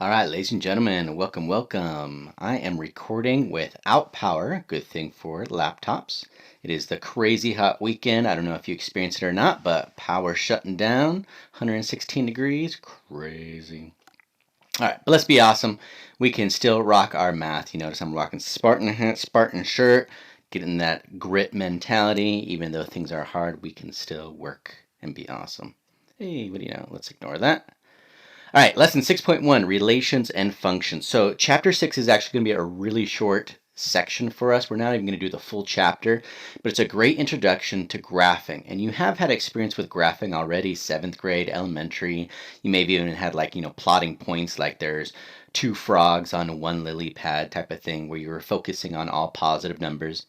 All right, ladies and gentlemen, welcome, welcome. I am recording without power, good thing for laptops. It is the crazy hot weekend. I don't know if you experienced it or not, but power shutting down, 116 degrees, crazy. All right, but let's be awesome. We can still rock our math. You notice I'm rocking Spartan hat, Spartan shirt, getting that grit mentality. Even though things are hard, we can still work and be awesome. Hey, what do you know? Let's ignore that. All right, lesson 6.1, relations and functions. So chapter 6 is actually going to be a really short section for us. We're not even going to do the full chapter, but it's a great introduction to graphing. And you have had experience with graphing already, 7th grade, elementary. You maybe even had plotting points, like there's two frogs on one lily pad type of thing, where you were focusing on all positive numbers.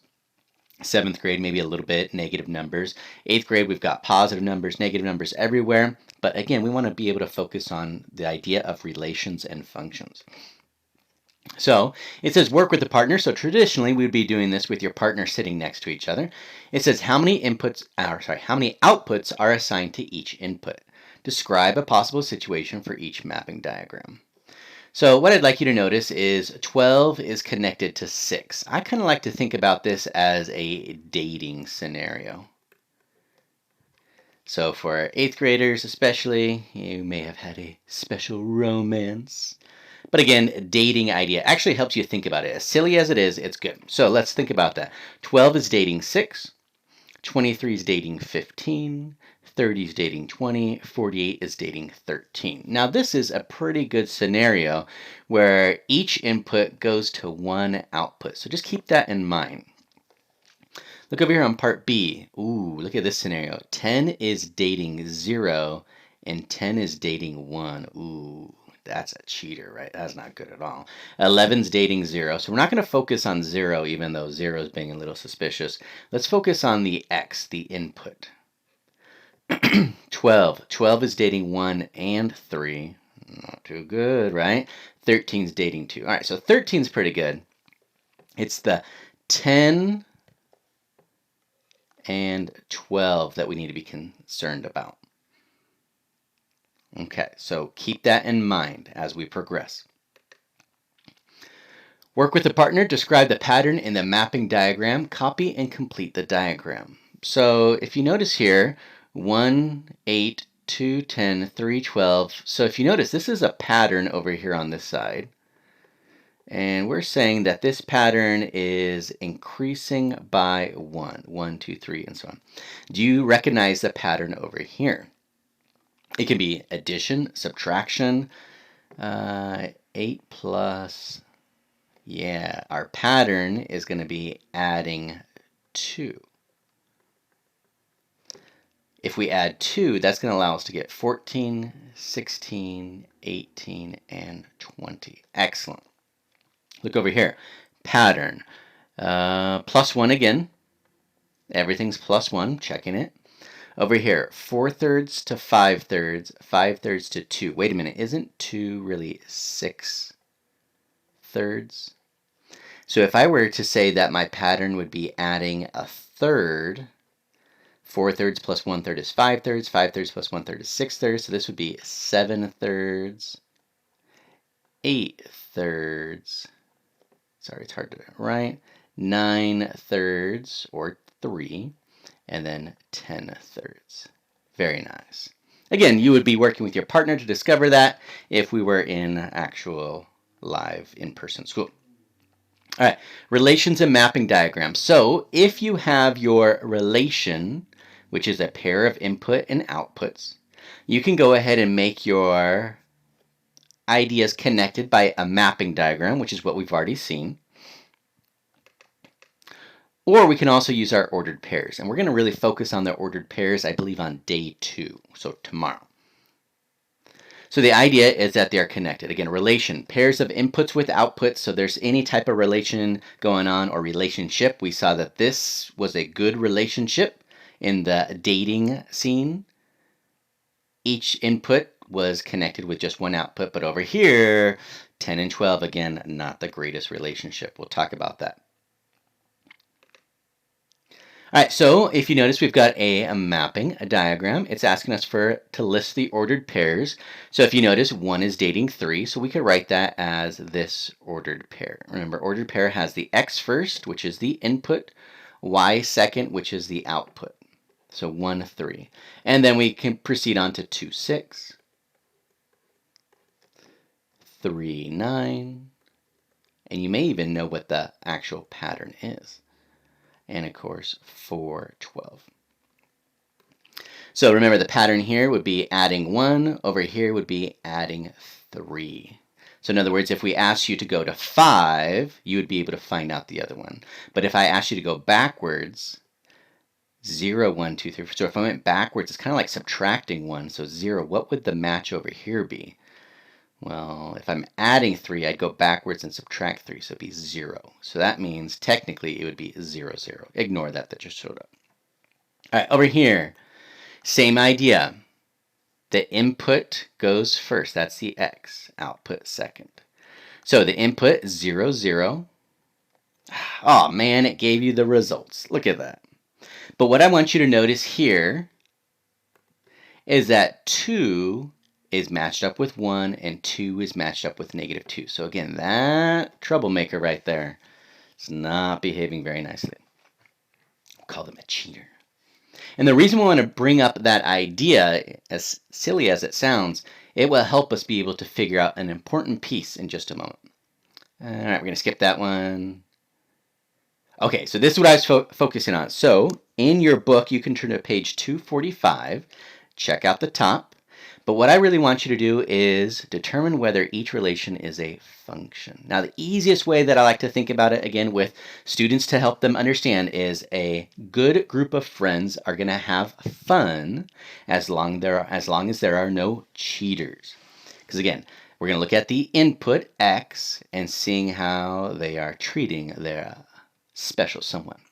7th grade, maybe a little bit negative numbers. 8th grade, we've got positive numbers, negative numbers everywhere. But again, we want to be able to focus on the idea of relations and functions. So it says work with the partner. So traditionally, we would be doing this with your partner sitting next to each other. It says how many outputs are assigned to each input. Describe a possible situation for each mapping diagram. So what I'd like you to notice is 12 is connected to 6. I kind of like to think about this as a dating scenario. So for 8th graders especially, you may have had a special romance. But again, dating idea actually helps you think about it. As silly as it is, it's good. So let's think about that. 12 is dating 6. 23 is dating 15. 30 is dating 20, 48 is dating 13. Now this is a pretty good scenario where each input goes to one output. So just keep that in mind. Look over here on part B. Ooh, look at this scenario. 10 is dating 0 and 10 is dating 1. Ooh, that's a cheater, right? That's not good at all. 11's dating 0. So we're not going to focus on 0, even though 0 is being a little suspicious. Let's focus on the X, the input. 12. 12 is dating 1 and 3. Not too good, right? 13 is dating 2. All right, so 13 is pretty good. It's the 10 and 12 that we need to be concerned about. Okay, so keep that in mind as we progress. Work with the partner, describe the pattern in the mapping diagram, copy and complete the diagram. So if you notice here, 1, 8, 2, 10, 3, 12. So if you notice, this is a pattern over here on this side. And we're saying that this pattern is increasing by 1, 1, 2, 3, and so on. Do you recognize the pattern over here? It can be addition, subtraction, 8 plus, yeah, our pattern is going to be adding 2. If we add 2, that's going to allow us to get 14, 16, 18, and 20. Excellent. Look over here. Pattern. Plus 1 again. Everything's plus 1. Checking it. Over here, 4/3 to 5/3, 5/3 to 2. Wait a minute, isn't 2 really 6/3? So if I were to say that my pattern would be adding a third, 4/3 plus 1/3 is 5/3, 5/3 plus 1/3 is 6/3, so this would be 7/3, 8/3, sorry, it's hard to write, 9/3, or 3, and then 10/3. Very nice. Again, you would be working with your partner to discover that if we were in actual live in-person school. All right, relations and mapping diagrams. So if you have your relation, which is a pair of input and outputs, you can go ahead and make your ideas connected by a mapping diagram, which is what we've already seen. Or we can also use our ordered pairs. And we're going to really focus on the ordered pairs, I believe, on day 2, so tomorrow. So the idea is that they're connected. Again, relation, pairs of inputs with outputs. So there's any type of relation going on or relationship. We saw that this was a good relationship in the dating scene. Each input was connected with just one output. But over here, 10 and 12, again, not the greatest relationship. We'll talk about that. All right, so if you notice, we've got a mapping, a diagram. It's asking us to list the ordered pairs. So if you notice, 1 is dating 3, so we could write that as this ordered pair. Remember, ordered pair has the x first, which is the input, y second, which is the output. So 1, 3. And then we can proceed on to 2, 6, 3, 9, and you may even know what the actual pattern is. And of course, 4, 12. So remember, the pattern here would be adding 1. Over here would be adding 3. So in other words, if we asked you to go to 5, you would be able to find out the other one. But if I asked you to go backwards, 0, 1, 2, 3. So if I went backwards, it's kind of like subtracting 1. So 0, what would the match over here be? Well, if I'm adding 3, I'd go backwards and subtract 3, so it'd be 0. So that means technically it would be 0, 0. Ignore that just showed up. All right, over here, same idea. The input goes first. That's the x. Output second. So the input, 0, 0. Oh, man, it gave you the results. Look at that. But what I want you to notice here is that 2 is matched up with 1 and 2 is matched up with -2. So again, that troublemaker right there is not behaving very nicely. We'll call them a cheater. And the reason we want to bring up that idea, as silly as it sounds, it will help us be able to figure out an important piece in just a moment. All right, we're going to skip that one. Okay, so this is what I was focusing on. So in your book, you can turn to page 245, check out the top. But what I really want you to do is determine whether each relation is a function. Now, the easiest way that I like to think about it, again, with students to help them understand is a good group of friends are going to have fun as long as there are no cheaters. Because, again, we're going to look at the input, x, and seeing how they are treating their special someone.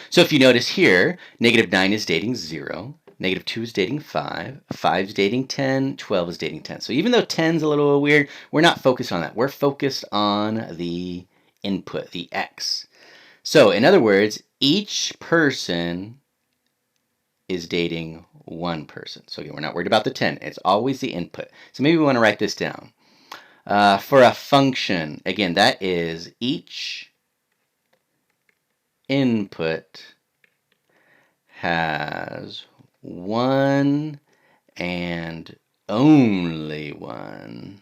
So if you notice here, -9 is dating 0. -2 is dating 5, 5 is dating 10, 12 is dating 10. So even though 10 is a little weird, we're not focused on that. We're focused on the input, the x. So in other words, each person is dating one person. So again, we're not worried about the 10. It's always the input. So maybe we want to write this down. For a function, again, that is each input has one and only one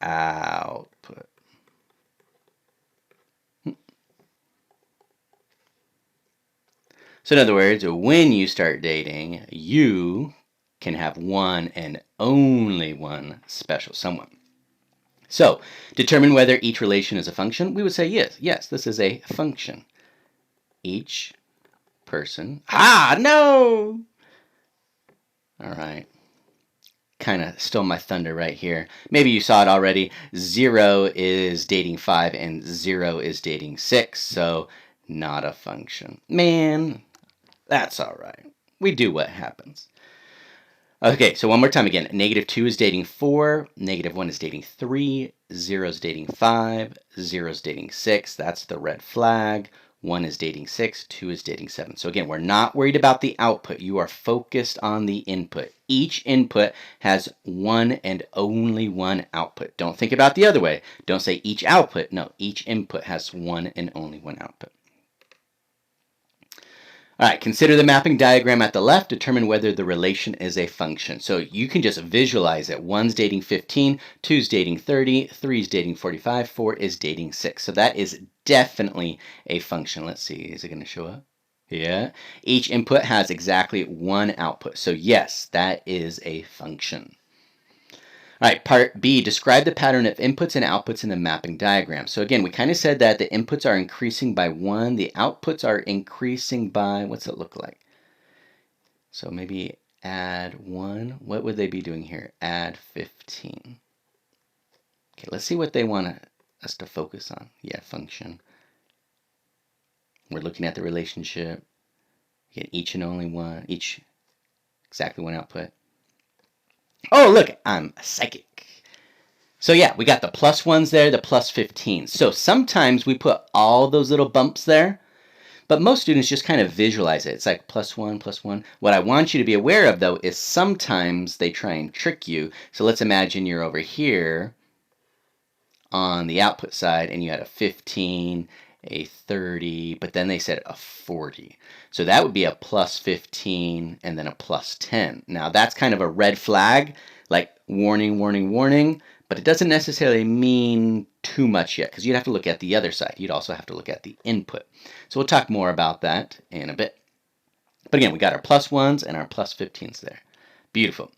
output. So in other words, when you start dating, you can have one and only one special someone. So, determine whether each relation is a function. We would say yes. Yes, this is a function. Each person. No! All right. Kind of stole my thunder right here. Maybe you saw it already. 0 is dating 5 and 0 is dating 6. So, not a function. Man, that's all right. We do what happens. Okay, so one more time again. -2 is dating 4. -1 is dating 3. 0 is dating 5. 0 is dating 6. That's the red flag. 1 is dating 6. 2 is dating 7. So again, we're not worried about the output. You are focused on the input. Each input has one and only one output. Don't think about the other way. Don't say each output. No, each input has one and only one output. All right, consider the mapping diagram at the left. Determine whether the relation is a function. So you can just visualize it. 1's dating 15, 2's dating 30, 3's dating 45, 4 is dating 6. So that is definitely a function. Let's see, is it going to show up? Yeah. Each input has exactly one output. So yes, that is a function. All right, part B, describe the pattern of inputs and outputs in the mapping diagram. So again, we kind of said that the inputs are increasing by 1, the outputs are increasing by, what's it look like? So maybe add 1. What would they be doing here? Add 15. Okay, let's see what they want us to focus on. Yeah, function. We're looking at the relationship. Get each and only one, each exactly one output. Oh, look, I'm psychic. So yeah, we got the +1s there, the +15. So sometimes we put all those little bumps there But most students just kind of visualize it. It's like plus 1, plus 1. What I want you to be aware of, though, is sometimes they try and trick you. So let's imagine you're over here on the output side and you had a 15, a 30, but then they said a 40. So that would be a plus 15 and then a plus 10. Now that's kind of a red flag, like warning, warning, warning, but it doesn't necessarily mean too much yet because you'd have to look at the other side. You'd also have to look at the input. So we'll talk more about that in a bit. But again, we got our plus 1s and our plus 15s there. Beautiful.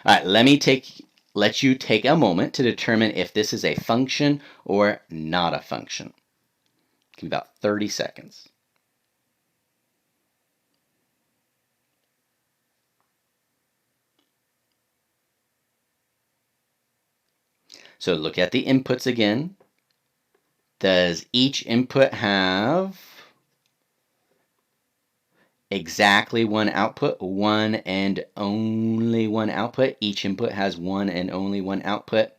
All right, let you take a moment to determine if this is a function or not a function. Give me about 30 seconds. So look at the inputs again. Does each input have exactly one output, one and only one output? Each input has one and only one output?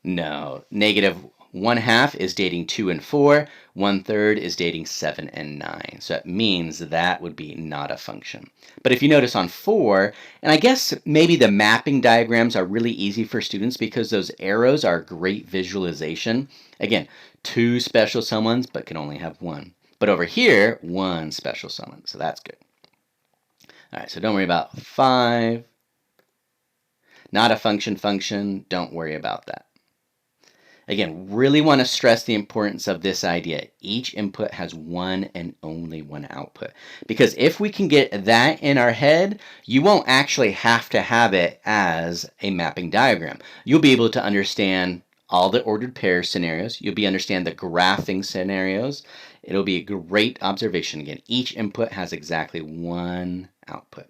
No. Negative 1/2 is dating 2 and 4. 1/3 is dating 7 and 9. So that means that would be not a function. But if you notice on 4, and I guess maybe the mapping diagrams are really easy for students because those arrows are great visualization. Again, 2 special summonds, but can only have 1. But over here, 1 special summon. So that's good. All right, so don't worry about 5. Not a function. Don't worry about that. Again, really want to stress the importance of this idea. Each input has one and only one output. Because if we can get that in our head, you won't actually have to have it as a mapping diagram. You'll be able to understand all the ordered pair scenarios. You'll be understand the graphing scenarios. It'll be a great observation. Again, each input has exactly one output.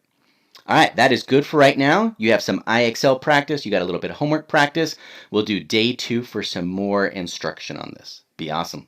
All right, that is good for right now. You have some IXL practice. You got a little bit of homework practice. We'll do day 2 for some more instruction on this. Be awesome.